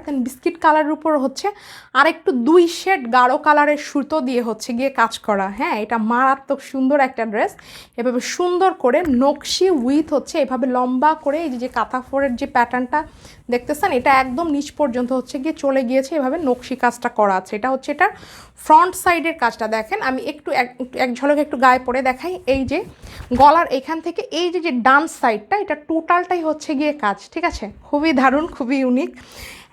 দেখেন বিস্কিট কালারের উপর হচ্ছে আর একটু 2 শেড গাঢ় কালারের সুতো দিয়ে হচ্ছে গিয়ে কাজ করা। হ্যাঁ, এটা মারাত্মক সুন্দর একটা ড্রেস। এভাবে সুন্দর করে নকশি উইথ হচ্ছে এভাবে লম্বা করে এই যে কাঁথা ফোরের যে প্যাটার্নটা দেখতেছেন, এটা একদম নিচ পর্যন্ত হচ্ছে গিয়ে চলে গিয়েছে, এভাবে নকশি কাজটা করা আছে। এটা হচ্ছে এটার ফ্রন্ট সাইডের কাজটা দেখেন, আমি একটু এক ঝলক একটু গায়ে পরে দেখাই। এই যে গলার এখান থেকে এই যে ডান সাইডটা, এটা টোটালটাই হচ্ছে গিয়ে কাজ, ঠিক আছে, খুবই দারুণ, খুবই ইউনিক।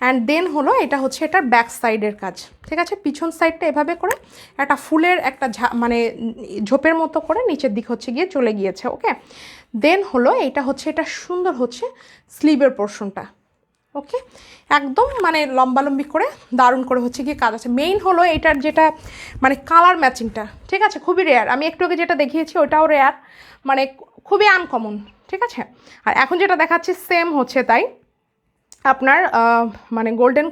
অ্যান্ড দেন হলো এটা হচ্ছে এটার ব্যাক সাইডের কাজ, ঠিক আছে। পিছন সাইডটা এভাবে করে একটা ফুলের একটা মানে ঝোপের মতো করে নিচের দিক হচ্ছে গিয়ে চলে গিয়েছে। ওকে, দেন হলো এটা হচ্ছে এটা সুন্দর হচ্ছে স্লিভের পোর্শনটা। ওকে, একদম মানে লম্বালম্বি করে দারুণ করে হচ্ছে গিয়ে কাজ আছে। মেইন হলো এটার যেটা মানে কালার ম্যাচিংটা, ঠিক আছে, খুবই রেয়ার। আমি একটু আগে যেটা দেখিয়েছি ওটাও রেয়ার, মানে খুবই আনকমন, ঠিক আছে। আর এখন যেটা দেখাচ্ছি সেম হচ্ছে তাই, আপনার মানে গোল্ডেন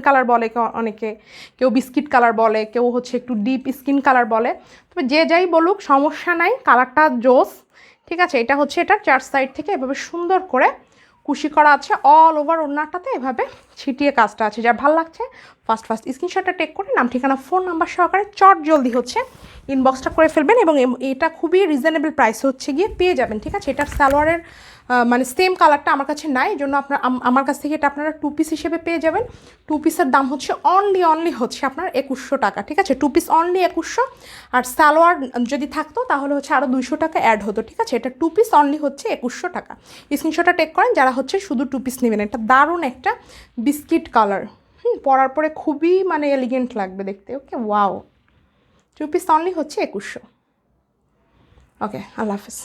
কালার বলে অনেকে, কেউ বিস্কিট কালার বলে, কেউ হচ্ছে একটু ডিপ স্কিন কালার বলে। তবে যে যাই বলুক সমস্যা নাই, কালারটা জোস, ঠিক আছে। এটা হচ্ছে এটার 4 সাইড থেকে এভাবে সুন্দর করে কুশি করা আছে, অল ওভার ওড়নাটাতে এভাবে ছিটিয়ে কাজটা আছে। যার ভালো লাগছে ফার্স্ট স্ক্রিনশটটা টেক করে নাম ঠিকানা ফোন নাম্বার সহকারে চট জলদি হচ্ছে ইনবক্সটা করে ফেলবেন, এবং এটা খুবই রিজনেবল প্রাইস হচ্ছে গিয়ে পেয়ে যাবেন, ঠিক আছে। এটার সালোয়ারের মানে সেম কালারটা আমার কাছে নাই, এই জন্য আমার কাছ থেকে এটা আপনারা 2 পিস হিসেবে পেয়ে যাবেন। 2 পিসের দাম হচ্ছে অনলি হচ্ছে আপনার 2100 টাকা, ঠিক আছে। 2 পিস অনলি 2100, আর সালোয়ার যদি থাকতো তাহলে হচ্ছে আরও 200 টাকা অ্যাড হতো, ঠিক আছে। এটা 2 পিস অনলি হচ্ছে 2100 টাকা। স্ক্রিনশটটা টেক করেন যারা হচ্ছে শুধু 2 পিস নেবেন। এটা দারুণ একটা বিস্কিট কালার, পরার পরে খুবই মানে এলিগেন্ট লাগবে দেখতে। ওকে, ওয়াও, 2 পিস অনলি হচ্ছে 2100। ওকে, আল্লাহ হাফেজ।